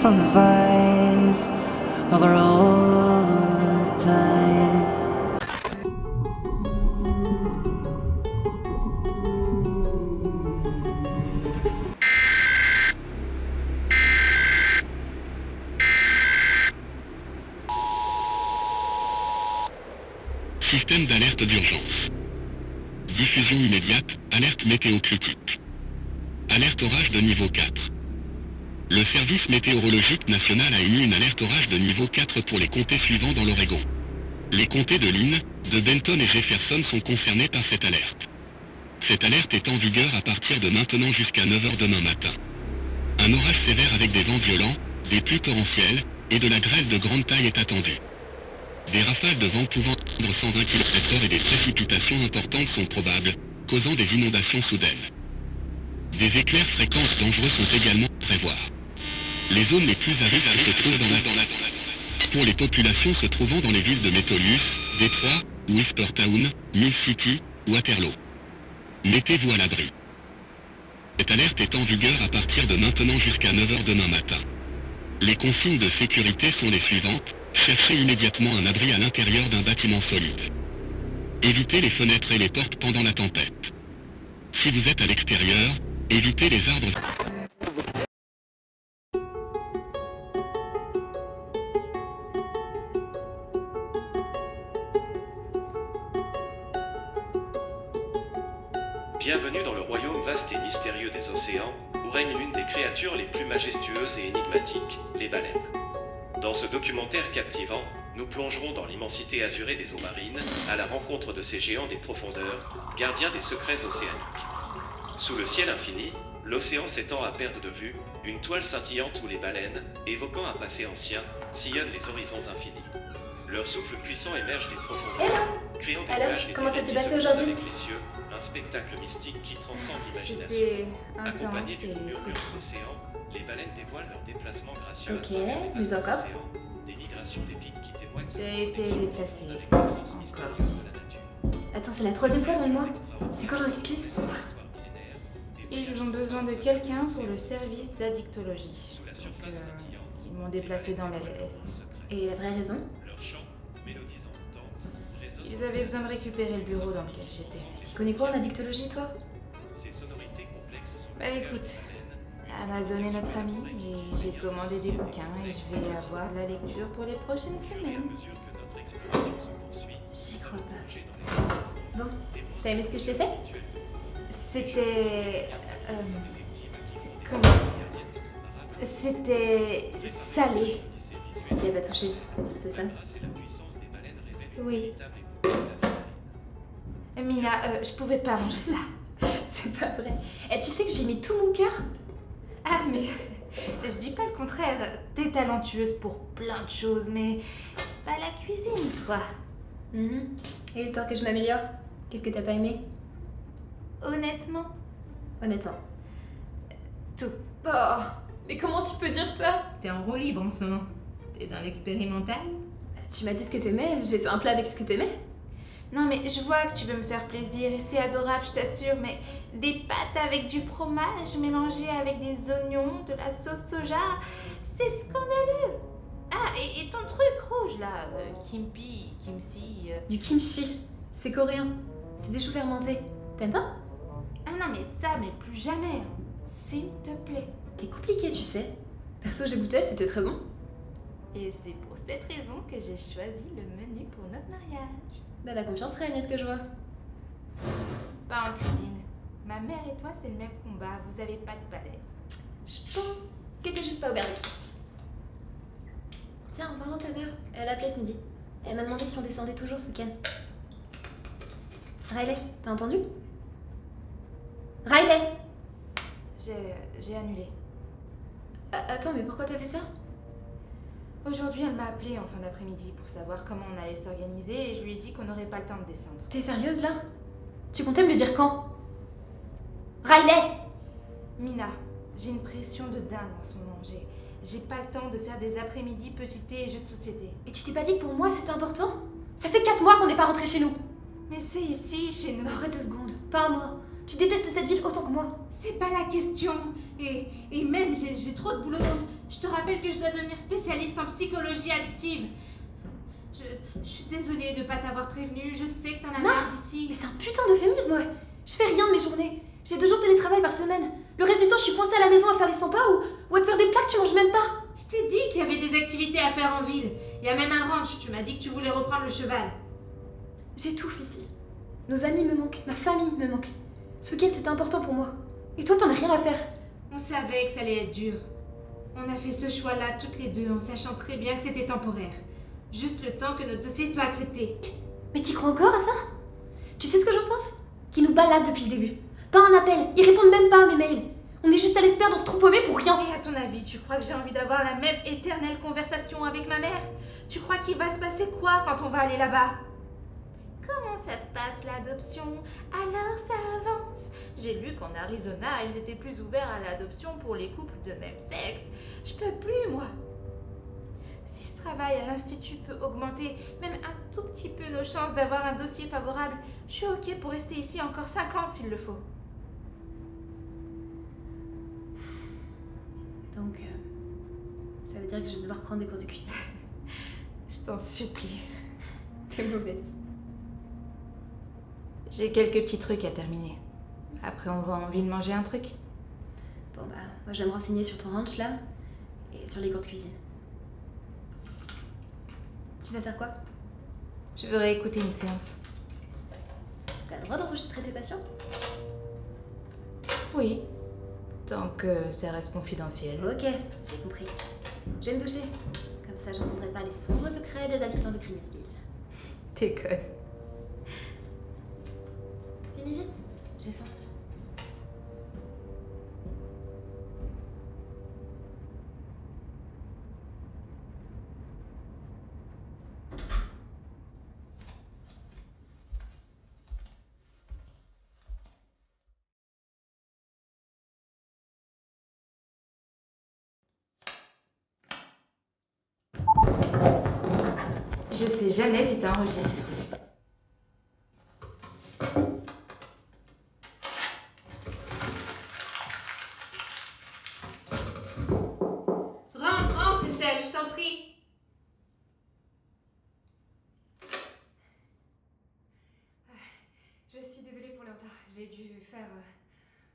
from the vice of our old time. Système d'alerte d'urgence. Diffusion immédiate, alerte météo critique. Alerte orage de niveau 4. Le service météorologique national a émis une alerte orage de niveau 4 pour les comtés suivants dans l'Oregon. Les comtés de Lynn, de Benton et Jefferson sont concernés par cette alerte. Cette alerte est en vigueur à partir de maintenant jusqu'à 9h demain matin. Un orage sévère avec des vents violents, des pluies torrentielles et de la grêle de grande taille est attendu. Des rafales de vent pouvant atteindre 120 km/h et des précipitations importantes sont probables, causant des inondations soudaines. Des éclairs fréquents dangereux sont également à prévoir. Les zones les plus à risque se trouvent dans la pour les populations se trouvant dans les villes de Metolius, Détroit, Whispertown, Mill City, Waterloo. Mettez-vous à l'abri. Cette alerte est en vigueur à partir de maintenant jusqu'à 9h demain matin. Les consignes de sécurité sont les suivantes. Cherchez immédiatement un abri à l'intérieur d'un bâtiment solide. Évitez les fenêtres et les portes pendant la tempête. Si vous êtes à l'extérieur, évitez les arbres. Bienvenue dans le royaume vaste et mystérieux des océans, où règne l'une des créatures les plus majestueuses et énigmatiques, les baleines. Dans ce documentaire captivant, nous plongerons dans l'immensité azurée des eaux marines, à la rencontre de ces géants des profondeurs, gardiens des secrets océaniques. Sous le ciel infini, l'océan s'étend à perte de vue, une toile scintillante où les baleines, évoquant un passé ancien, sillonnent les horizons infinis. Leur souffle puissant émerge des profondeurs, créant des nuages et comment ça des s'est passé nuages aujourd'hui? avec les cieux, un spectacle mystique qui transcende l'imagination. C'était Accompagnés intense d'une et murmure cool. de l'océan, les baleines dévoilent leur déplacement gracieux Ok, à travers les mais vastes encore océans, des migrations des pics qui témoignent de J'ai été connexion déplacée. avec la force Encore. mystérieuse de la nature. Attends, c'est la 3e fois dans le mois. C'est quoi leur excuse? Ils ont besoin de quelqu'un pour le service d'addictologie. Donc, ils m'ont déplacé dans l'aile est. Et la vraie raison? Ils avaient besoin de récupérer le bureau dans lequel j'étais. Tu connais quoi en addictologie, toi? Bah écoute, Amazon est notre ami et j'ai commandé des bouquins et je vais avoir de la lecture pour les prochaines semaines. J'y crois pas. Bon, t'as aimé ce que je t'ai fait? C'était... comment dire? C'était salé. T'y as pas touché, c'est ça? Oui. Mina, je pouvais pas manger ça. C'est pas vrai. Et tu sais que j'ai mis tout mon cœur? Ah mais je dis pas le contraire, t'es talentueuse pour plein de choses, mais pas la cuisine quoi. Et histoire que je m'améliore, qu'est-ce que t'as pas aimé? Honnêtement, Honnêtement. tout. Oh, mais comment tu peux dire ça? T'es en roue libre en ce moment. T'es dans l'expérimental. Tu m'as dit ce que t'aimais, j'ai fait un plat avec ce que t'aimais. Non mais je vois que tu veux me faire plaisir et c'est adorable, je t'assure, mais des pâtes avec du fromage mélangé avec des oignons, de la sauce soja, c'est scandaleux. Ah, et ton truc rouge là, kimchi. Du kimchi, c'est coréen. C'est des choux fermentés. T'aimes pas? Ah non mais ça, mais plus jamais. Hein. S'il te plaît. T'es compliqué, tu sais. Perso, j'ai goûté, c'était très bon. Et c'est pour cette raison que j'ai choisi le menu pour notre mariage. Bah la confiance règne, ce que je vois. Pas en cuisine. Ma mère et toi, c'est le même combat. Vous avez pas de palais. Je pense que t'es juste pas ouvert d'esprit. Tiens, en parlant de ta mère, elle a appelé ce midi. Elle m'a demandé si on descendait toujours ce week-end. Riley, t'as entendu? Riley! J'ai annulé. Attends, mais pourquoi t'as fait ça? Aujourd'hui, elle m'a appelé en fin d'après-midi pour savoir comment on allait s'organiser et je lui ai dit qu'on n'aurait pas le temps de descendre. T'es sérieuse là? Tu comptais me le dire quand? Riley! Mina, j'ai une pression de dingue en ce moment. J'ai pas le temps de faire des après-midi petit thé et jeux de société. Et tu t'es pas dit que pour moi c'était important? Ça fait 4 mois qu'on n'est pas rentré chez nous. Mais c'est ici, chez nous. Arrête 2 secondes, pas à moi. Tu détestes cette ville autant que moi. C'est pas la question. Et même, j'ai trop de boulot. Je te rappelle que je dois devenir spécialiste en psychologie addictive. Je suis désolée de pas t'avoir prévenu. Je sais que t'en as marre d'ici. Mais c'est un putain d'euphémisme, ouais. Je fais rien de mes journées. J'ai 2 jours de télétravail par semaine. Le reste du temps, je suis coincée à la maison à faire les 100 pas ou à te faire des plats que tu manges même pas. Je t'ai dit qu'il y avait des activités à faire en ville. Il y a même un ranch. Tu m'as dit que tu voulais reprendre le cheval. J'étouffe ici. Nos amis me manquent, ma famille me manque. Ce week-end, c'était important pour moi. Et toi, t'en as rien à faire. On savait que ça allait être dur. On a fait ce choix-là toutes les deux en sachant très bien que c'était temporaire. Juste le temps que notre dossier soit accepté. Mais t'y crois encore à ça? Tu sais ce que j'en pense? Qu'ils nous baladent depuis le début. Pas un appel, ils répondent même pas à mes mails. On est juste à l'espère dans ce trou paumé pour rien. Et à ton avis, tu crois que j'ai envie d'avoir la même éternelle conversation avec ma mère? Tu crois qu'il va se passer quoi quand on va aller là-bas? Comment ça se passe l'adoption? Alors ça avance. J'ai lu qu'en Arizona, ils étaient plus ouverts à l'adoption pour les couples de même sexe. Je peux plus, moi. Si ce travail à l'Institut peut augmenter même un tout petit peu nos chances d'avoir un dossier favorable, je suis ok pour rester ici encore 5 ans s'il le faut. Donc, ça veut dire que je vais devoir prendre des cours de cuisine. Je t'en supplie. T'es mauvaise. J'ai quelques petits trucs à terminer. Après, on va en ville manger un truc. Bon bah, moi je vais me renseigner sur ton ranch là, et sur les cours de cuisine. Tu vas faire quoi? Je veux réécouter une séance. T'as le droit d'enregistrer tes patients? Oui. Tant que ça reste confidentiel. Ok, j'ai compris. Je vais me doucher. Comme ça, j'entendrai pas les sombres secrets des habitants de Crignosville. T'es conne. Finis vite, j'ai faim. Je sais jamais si ça enregistre ce truc. Rentre, Estelle, je t'en prie. Je suis désolée pour le retard. J'ai dû faire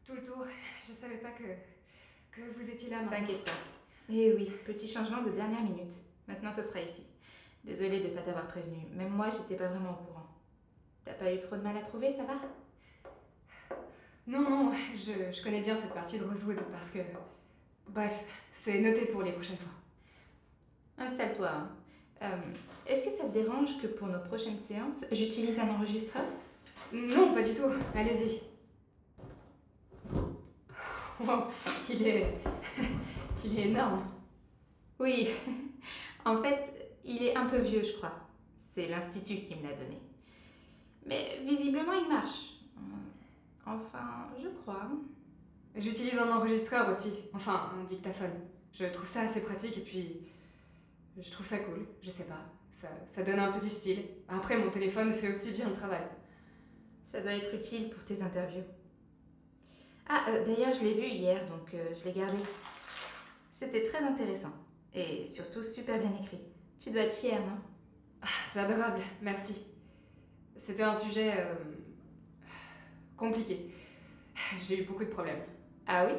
tout le tour. Je savais pas que vous étiez là maintenant. T'inquiète pas. Eh oui, petit changement de dernière minute. Maintenant, ce sera ici. Désolée de ne pas t'avoir prévenu. Même moi, j'étais pas vraiment au courant. T'as pas eu trop de mal à trouver, ça va? Non, je connais bien cette partie de Rosewood parce que... Bref, c'est noté pour les prochaines fois. Installe-toi. Est-ce que ça te dérange que pour nos prochaines séances, j'utilise un enregistreur? Non, pas du tout. Allez-y. Wow, il est énorme. Oui. En fait, il est un peu vieux, je crois. C'est l'Institut qui me l'a donné. Mais visiblement, il marche. Enfin, je crois. J'utilise un enregistreur aussi. Enfin, un dictaphone. Je trouve ça assez pratique et puis... Je trouve ça cool. Je sais pas. Ça donne un petit style. Après, mon téléphone fait aussi bien le travail. Ça doit être utile pour tes interviews. Ah, d'ailleurs, je l'ai vu hier, donc je l'ai gardé. C'était très intéressant. Et surtout super bien écrit. Tu dois être fière, non? Ah, c'est adorable, merci. C'était un sujet compliqué. J'ai eu beaucoup de problèmes. Ah oui?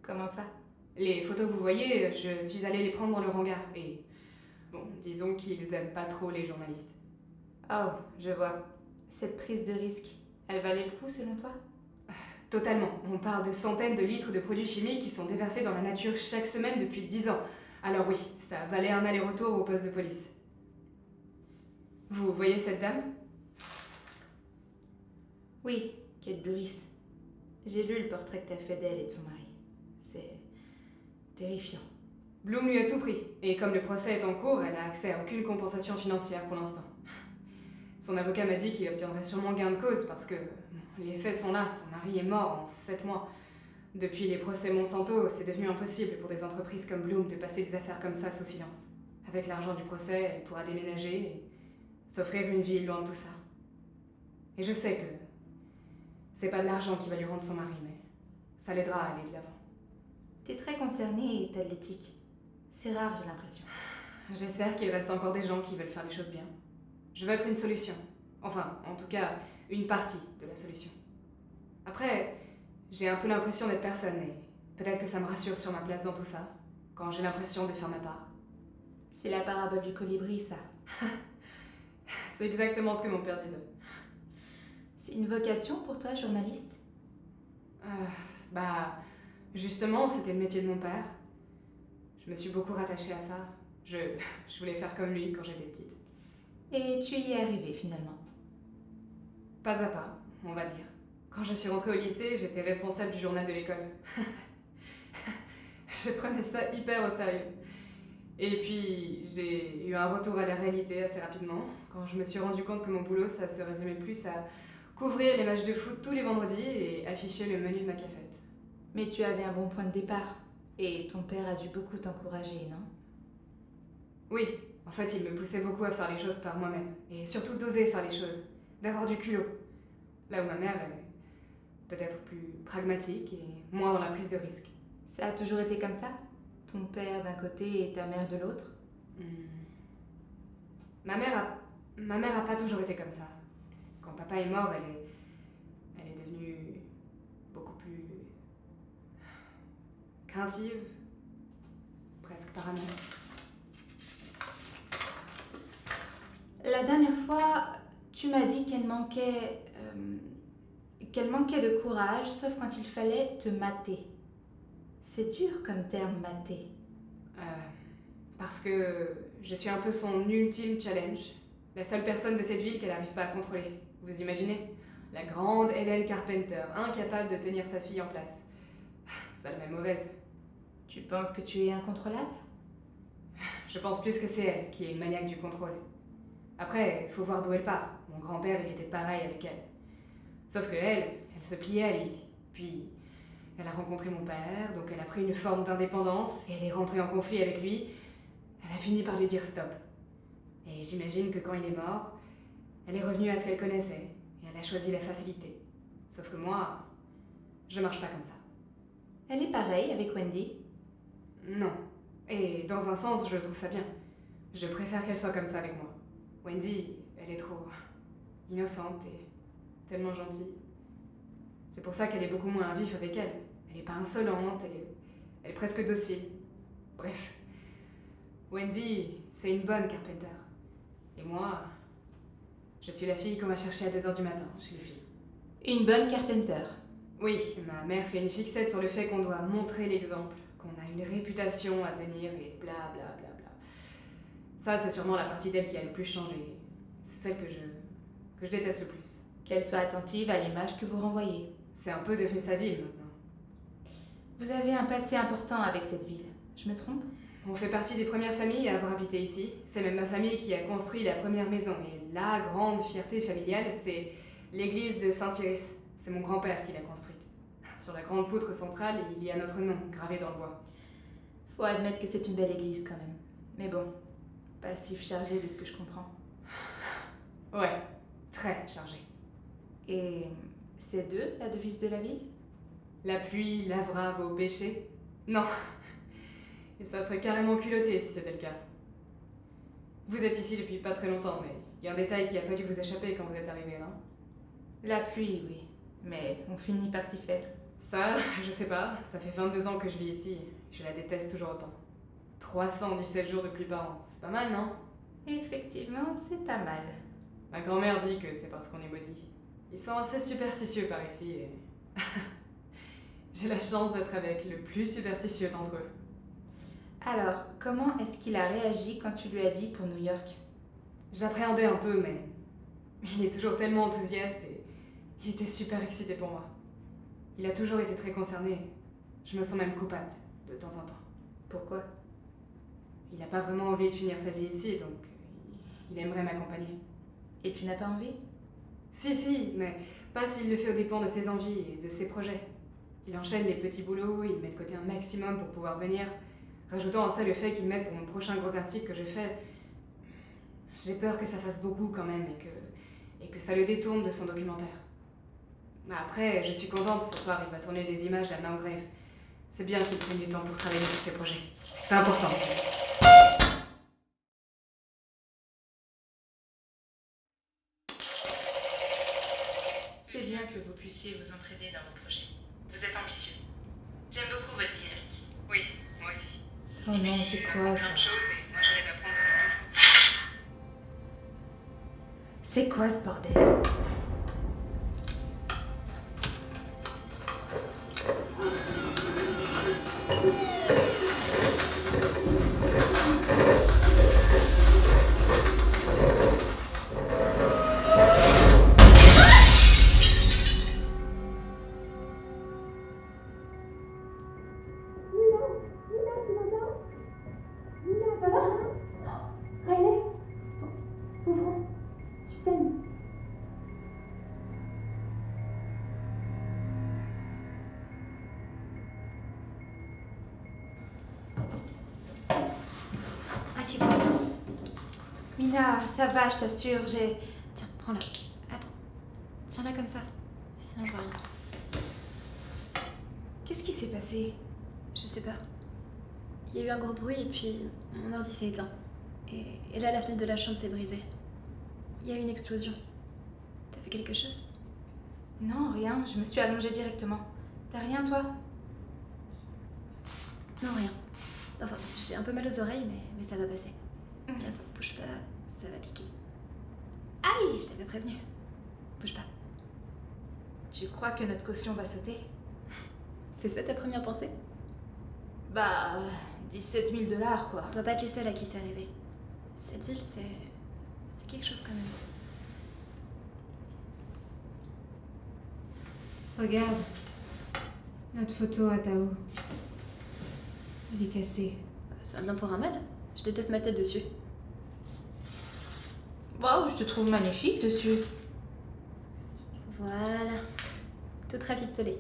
Comment ça? Les photos que vous voyez, je suis allée les prendre dans leur hangar et... Bon, disons qu'ils aiment pas trop les journalistes. Oh, je vois. Cette prise de risque, elle valait le coup selon toi? Totalement. On parle de centaines de litres de produits chimiques qui sont déversés dans la nature chaque semaine depuis 10 ans. Alors oui, ça valait un aller-retour au poste de police. Vous voyez cette dame? Oui, Kate Burris. J'ai lu le portrait que t'as fait d'elle et de son mari. C'est terrifiant. Bloom lui a tout pris, et comme le procès est en cours, elle a accès à aucune compensation financière pour l'instant. Son avocat m'a dit qu'il obtiendrait sûrement gain de cause parce que les faits sont là, son mari est mort en 7 mois. Depuis les procès Monsanto, c'est devenu impossible pour des entreprises comme Bloom de passer des affaires comme ça sous silence. Avec l'argent du procès, elle pourra déménager et s'offrir une vie loin de tout ça. Et je sais que c'est pas de l'argent qui va lui rendre son mari, mais ça l'aidera à aller de l'avant. T'es très concerné et t'as de l'éthique. C'est rare, j'ai l'impression. J'espère qu'il reste encore des gens qui veulent faire les choses bien. Je veux être une solution. Enfin, en tout cas, une partie de la solution. Après, j'ai un peu l'impression d'être personne et peut-être que ça me rassure sur ma place dans tout ça, quand j'ai l'impression de faire ma part. C'est la parabole du colibri, ça. C'est exactement ce que mon père disait. C'est une vocation pour toi, journaliste? Justement, c'était le métier de mon père. Je me suis beaucoup rattachée à ça. Je voulais faire comme lui quand j'étais petite. Et tu y es arrivée, finalement. Pas à pas, on va dire. Quand je suis rentrée au lycée, j'étais responsable du journal de l'école. Je prenais ça hyper au sérieux. Et puis, j'ai eu un retour à la réalité assez rapidement, quand je me suis rendu compte que mon boulot, ça se résumait plus à couvrir les matchs de foot tous les vendredis et afficher le menu de ma cafette. Mais tu avais un bon point de départ. Et ton père a dû beaucoup t'encourager, non? Oui, en fait, il me poussait beaucoup à faire les choses par moi-même, et surtout d'oser faire les choses, d'avoir du culot. Là où ma mère est peut-être plus pragmatique et moins dans la prise de risque. Ça a toujours été comme ça? Ton père d'un côté et ta mère de l'autre? Ma mère a pas toujours été comme ça. Quand papa est mort, elle est devenue beaucoup plus craintive, presque paranoïaque. La dernière fois, tu m'as dit qu'elle manquait de courage, sauf quand il fallait te mater. C'est dur comme terme, mater. Parce que je suis un peu son ultime challenge. La seule personne de cette ville qu'elle n'arrive pas à contrôler. Vous imaginez? La grande Hélène Carpenter, incapable de tenir sa fille en place. Ça la met mauvaise. Tu penses que tu es incontrôlable? Je pense plus que c'est elle qui est une maniaque du contrôle. Après, il faut voir d'où elle part. Mon grand-père, il était pareil avec elle. Sauf que elle se pliait à lui. Puis, elle a rencontré mon père, donc elle a pris une forme d'indépendance et elle est rentrée en conflit avec lui. Elle a fini par lui dire stop. Et j'imagine que quand il est mort, elle est revenue à ce qu'elle connaissait et elle a choisi la facilité. Sauf que moi, je marche pas comme ça. Elle est pareille avec Wendy? Non. Et dans un sens, je trouve ça bien. Je préfère qu'elle soit comme ça avec moi. Wendy, elle est trop innocente et tellement gentille. C'est pour ça qu'elle est beaucoup moins vif avec elle. Elle est pas insolente, elle est presque docile. Bref. Wendy, c'est une bonne Carpenter. Et moi, je suis la fille qu'on va chercher à 2h du matin chez les filles. Une bonne Carpenter. Oui, ma mère fait une fixette sur le fait qu'on doit montrer l'exemple, qu'on a une réputation à tenir et bla bla bla bla. Ça, c'est sûrement la partie d'elle qui a le plus changé. C'est celle que je déteste le plus. Qu'elle soit attentive à l'image que vous renvoyez. C'est un peu devenu sa ville maintenant. Vous avez un passé important avec cette ville, je me trompe? On fait partie des premières familles à avoir habité ici. C'est même ma famille qui a construit la première maison. Et la grande fierté familiale, c'est l'église de Saint-Iris. C'est mon grand-père qui l'a construite. Sur la grande poutre centrale, il y a notre nom gravé dans le bois. Faut admettre que c'est une belle église quand même. Mais bon, passif chargé de ce que je comprends. Ouais, très chargé. Et c'est d'eux, la devise de la ville? La pluie lavera vos péchés? Non. Et ça serait carrément culotté si c'était le cas. Vous êtes ici depuis pas très longtemps, mais il y a un détail qui a pas dû vous échapper quand vous êtes arrivé, non? La pluie, oui. Mais on finit par s'y faire. Ça, je sais pas. Ça fait 22 ans que je vis ici. Je la déteste toujours autant. 317 jours de pluie par an. C'est pas mal, non? Effectivement, c'est pas mal. Ma grand-mère dit que c'est parce qu'on est maudit. Ils sont assez superstitieux par ici et... J'ai la chance d'être avec le plus superstitieux d'entre eux. Alors, comment est-ce qu'il a réagi quand tu lui as dit pour New York? J'appréhendais un peu, mais il est toujours tellement enthousiaste et il était super excité pour moi. Il a toujours été très concerné. Je me sens même coupable, de temps en temps. Pourquoi? Il n'a pas vraiment envie de finir sa vie ici, donc il aimerait m'accompagner. Et tu n'as pas envie? Si, mais pas s'il le fait aux dépens de ses envies et de ses projets. Il enchaîne les petits boulots, il met de côté un maximum pour pouvoir venir, rajoutant à ça le fait qu'il m'aide pour mon prochain gros article que je fais. J'ai peur que ça fasse beaucoup quand même et que ça le détourne de son documentaire. Après, je suis contente, ce soir il va tourner des images à Mount Grave. C'est bien qu'ils prennent du temps pour travailler sur ces projets. C'est important. C'est bien que vous puissiez vous entraider dans vos projets. Vous êtes ambitieux. J'aime beaucoup votre dynamique. Oui, moi aussi. Oh non, c'est quoi ça? Plein de choses et moi j'aide à apprendre plus que C'est quoi ce bordel? Assieds-toi. Mina, ça va, je t'assure, j'ai... Tiens, prends-la. Attends. Tiens-la comme ça. Sinon, je vois rien. Qu'est-ce qui s'est passé? Je sais pas. Il y a eu un gros bruit et puis mon ordi s'est éteint. Et là, la fenêtre de la chambre s'est brisée. Il y a eu une explosion. T'as vu quelque chose? Non, rien, je me suis allongée directement. T'as rien, toi? Non, rien. Enfin, j'ai un peu mal aux oreilles, mais ça va passer. Tiens, attends, bouge pas, ça va piquer. Aïe, je t'avais prévenu. Bouge pas. Tu crois que notre caution va sauter? C'est ça ta première pensée? Bah, 17 000 $, quoi. On doit pas être les seuls à qui c'est arrivé. Cette ville, c'est quelque chose quand même. Regarde. Notre photo à Tao. Elle est cassée. C'est un bien pour un mal. Je déteste ma tête dessus. Waouh, je te trouve magnifique dessus. Voilà. Toute rafistolée.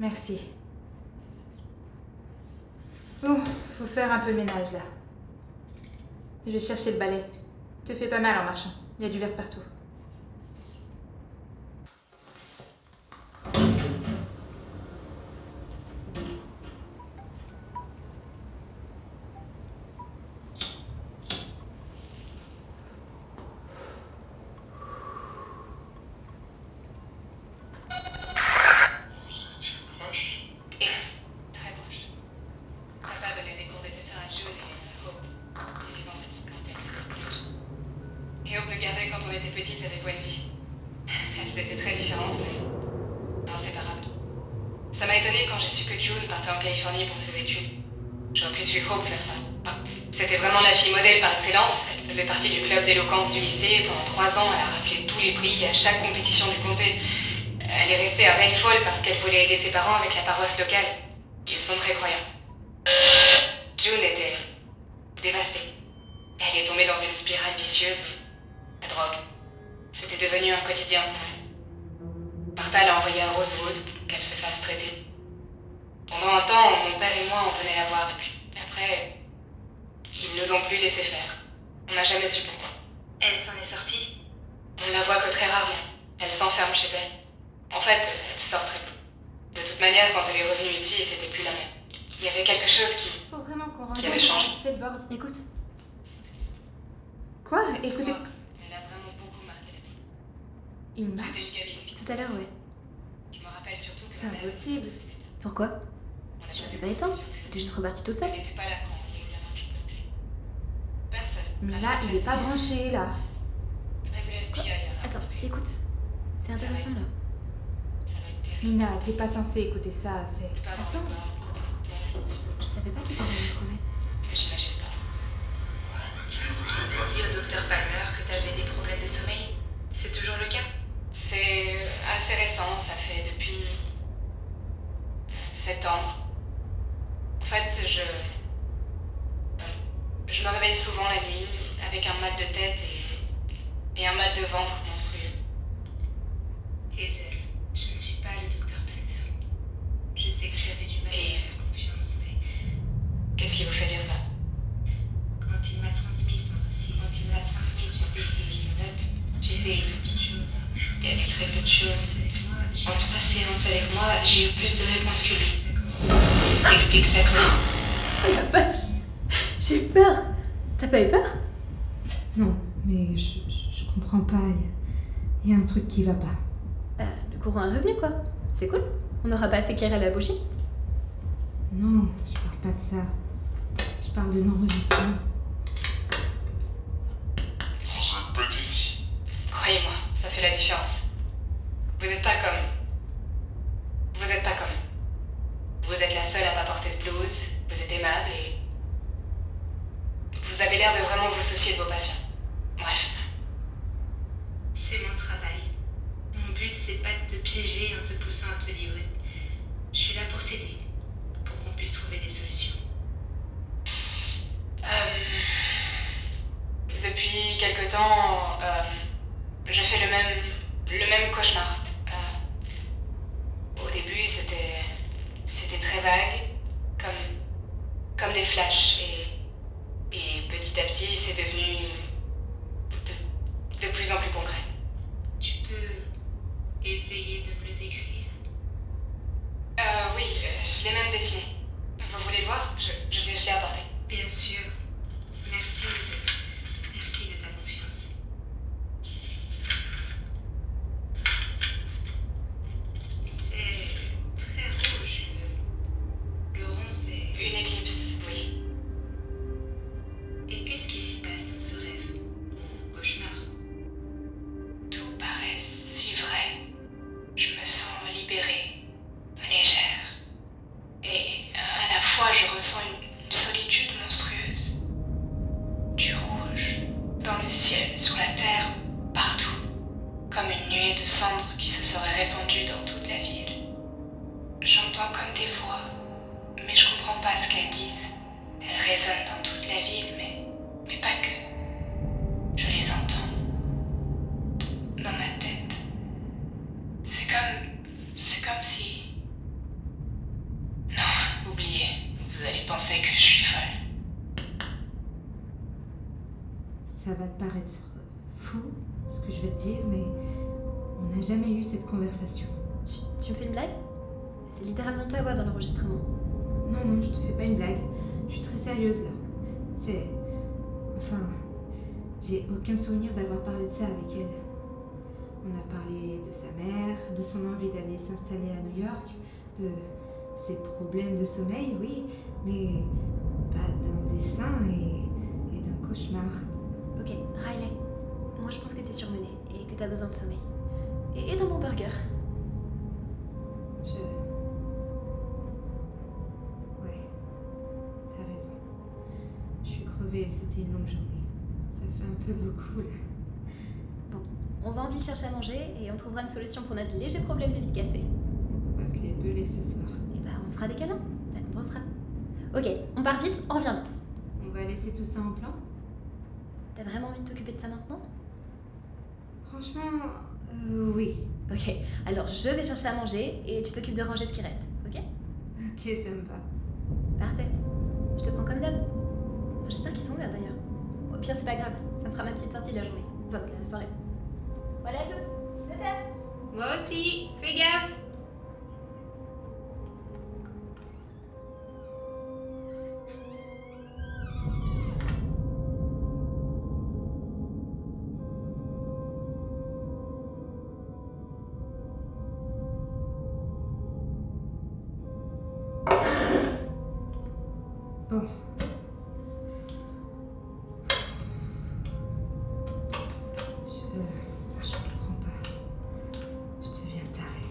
Merci. Bon, faut faire un peu de ménage là. Je vais chercher le balai. Te fais pas mal en marchant. Il y a du verre partout. très proche. Papa donnait des cours de dessin à June et Hope, les vendredis quand elles étaient au collège. Et Hope me gardait quand on était petite avec Wendy. Elles étaient très différentes, mais inséparables. Ça m'a étonnée quand j'ai su que June partait en Californie pour ses études. J'aurais pu suivre Hope faire ça. C'était vraiment la fille modèle par excellence. Elle faisait partie du club d'éloquence du lycée. Pendant 3 ans, elle a raflé tous les prix à chaque compétition du comté. Elle est restée à Rainfall parce qu'elle voulait aider ses parents avec la paroisse locale. Ils sont très croyants. June était dévastée. Elle est tombée dans une spirale vicieuse. La drogue. C'était devenu un quotidien pour elle. Martha l'a envoyée à Rosewood pour qu'elle se fasse traiter. Pendant un temps, mon père et moi, on venait la voir. Et puis après, ils nous ont plus laissé faire. On n'a jamais su pourquoi. Elle s'en est sortie. On la voit que très rarement. Elle s'enferme chez elle. En fait, elle sort très peu. De toute manière, quand elle est revenue ici, c'était plus la même. Il y avait quelque chose qui... Faut vraiment qu'on rentre. Qui avait changé. C'est le bordel. Écoute, Quoi? Écoutez. Elle a vraiment beaucoup marqué la vie. Il J'étais marche. une gamine. depuis tout à l'heure, ouais. Je me rappelle surtout que C'est ma mère- impossible. Pourquoi? Tu l'avais pas éteint? Tu es juste reparti tout seul? Elle n'était pas là quand il y a eu la marche bleue. Personne. Mina, il est pas branché là. Même le FBI a Attends, rattrapé. écoute. C'est intéressant là. Ça va être terrible. Mina, t'es pas censé écouter ça, c'est... Pas dans Attends. le corps, Je savais pas qu'ils avaient retrouvé. j'imagine pas. Tu as dit au docteur Palmer que t'avais des problèmes de sommeil. C'est toujours le cas? C'est assez récent, ça fait depuis septembre. En fait, je me réveille souvent la nuit avec un mal de tête et un mal de ventre monstrueux. Hazel, je ne suis pas le docteur Palmer. Je sais que j'avais du mal à Et- faire confiance, mais Qu'est-ce qui vous fait dire ça? quand il m'a transmis ton dossier, J'étais... de petites choses. Il y avait très peu de choses. Avec moi, j'ai En 3 séances avec moi, j'ai eu plus de réponses que lui. d'accord. Explique ça comment? Oh la vache. J'ai eu peur. T'as pas eu peur? Non, mais je comprends pas. Il y a un truc qui va pas. Bah, le courant est revenu, quoi. C'est cool. On n'aura pas assez éclairé la bougie. Non, je parle pas de ça. Je parle de l'enregistrement. Vous êtes pas d'ici. Croyez-moi, ça fait la différence. Vous êtes pas comme... Vous êtes pas comme... Vous êtes la seule à pas porter de blouse, vous êtes aimable et... Vous avez l'air de vraiment vous soucier de vos patients. Bref. C'est mon travail. Mon but, c'est pas de te piéger en te poussant à te livrer. Je suis là pour t'aider, pour qu'on puisse trouver des solutions. Depuis quelque temps, je fais le même cauchemar. Au début, c'était très vague, comme des flashs, et petit à petit, c'est devenu de plus en plus concret. Tu peux essayer de me le décrire? Oui, je l'ai même dessiné. Vous voulez le voir? Je l'ai apporté. Bien sûr. Merci de ta confiance. C'est très rouge. Le rond, c'est... Une éclipse, oui. Et qu'est-ce qui s'y passe dans ce rêve? Ou cauchemar? Tout paraît si vrai. Je me sens libérée, légère. Et à la fois, je ressens une solitude monstrueuse. Du rouge, dans le ciel, sur la terre, partout. Comme une nuée de cendres qui se serait répandue dans toute la ville. J'entends comme des voix, mais je comprends pas ce qu'elles disent. Elles résonnent dans toute la ville, mais pas que. Je les entends. Dans ma tête. C'est comme si... Non, oubliez. Vous allez penser que je suis folle. Ça va te paraître fou, ce que je vais te dire, mais on n'a jamais eu cette conversation. Tu me fais une blague? C'est littéralement ta voix dans l'enregistrement. Non, je te fais pas une blague. Je suis très sérieuse là. Enfin, j'ai aucun souvenir d'avoir parlé de ça avec elle. On a parlé de sa mère, de son envie d'aller s'installer à New York, de ses problèmes de sommeil, oui, mais pas d'un dessin et d'un cauchemar. Ok, Riley. Moi, je pense que t'es surmenée et que t'as besoin de sommeil. Et d'un bon burger. Ouais, t'as raison. Je suis crevée, c'était une longue journée. Ça fait un peu beaucoup là. Bon, on va en ville chercher à manger et on trouvera une solution pour notre léger problème des vides cassées. On va se les peler ce soir. Et bah, on se fera des câlins, ça compensera. Ok, on part vite, on revient vite. On va laisser tout ça en plan? T'as vraiment envie de t'occuper de ça maintenant? Franchement, oui. Ok, alors je vais chercher à manger et tu t'occupes de ranger ce qui reste, ok? Ok, ça me va. Parfait. Je te prends comme d'hab. Enfin, j'espère qu'ils sont ouverts d'ailleurs. Au pire, c'est pas grave, ça me fera ma petite sortie de la journée. Enfin, de la soirée. Voilà à toutes, je t'aime. Moi aussi, fais gaffe! Bon. Je comprends pas. Je deviens tarée.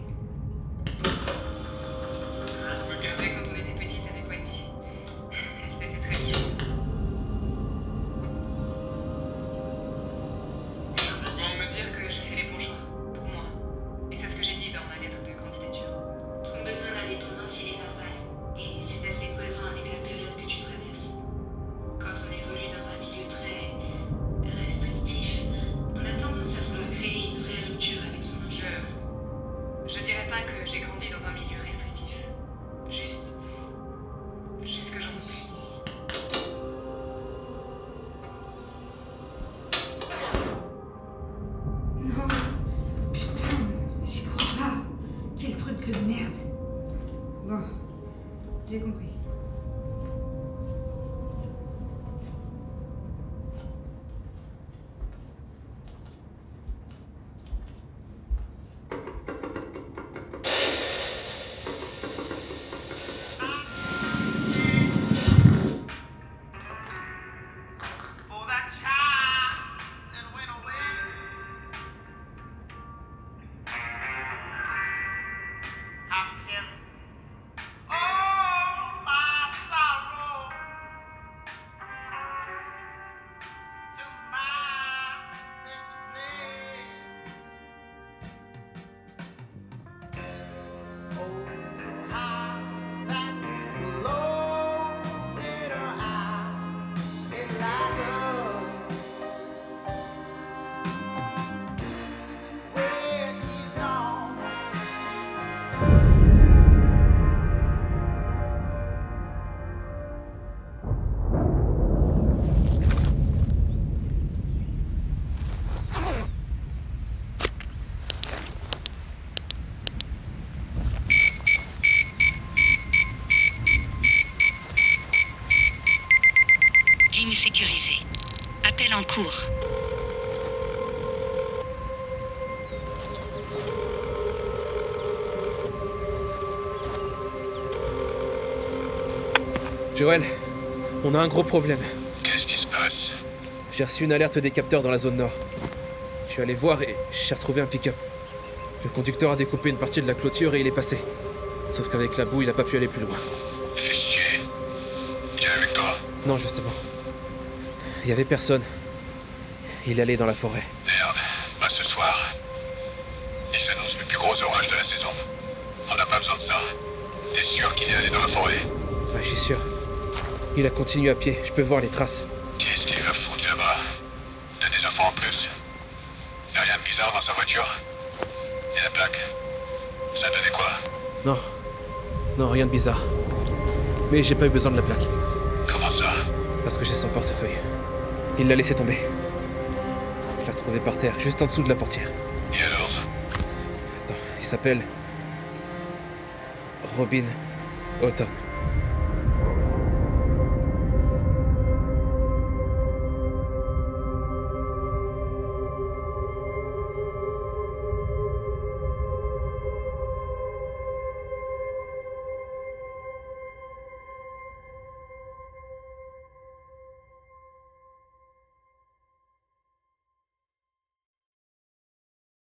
Je me gardais quand on était petite avec Wendy. Elle s'était très bien. J'ai besoin de me dire que je fais les bons choix. Pour moi. Et c'est ce que j'ai dit dans ma lettre de candidature. Ton besoin d'indépendance, il est normal. Et c'est assez cohérent avec la période que tu traverses. ligne sécurisée. Appel en cours. Joël, on a un gros problème. Qu'est-ce qui se passe? J'ai reçu une alerte des capteurs dans la zone nord. Je suis allé voir et j'ai retrouvé un pick-up. Le conducteur a découpé une partie de la clôture et il est passé. Sauf qu'avec la boue, il a pas pu aller plus loin. Fais chier. Il est avec toi? Non, justement. Il y avait personne. Il allait dans la forêt. Merde, pas ce soir. Ils annoncent le plus gros orage de la saison. On n'a pas besoin de ça. T'es sûr qu'il est allé dans la forêt? Ah, je suis sûr. Il a continué à pied, je peux voir les traces. Qu'est-ce qu'il va foutre là-bas? T'as des infos en plus? Y'a rien de bizarre dans sa voiture? Et la plaque? Ça donnait quoi? Non. Non, rien de bizarre. Mais j'ai pas eu besoin de la plaque. Comment ça? Parce que j'ai son portefeuille. Il l'a laissé tomber. Je l'ai retrouvé par terre, juste en dessous de la portière. Et alors? Attends, il s'appelle... Robin Houghton.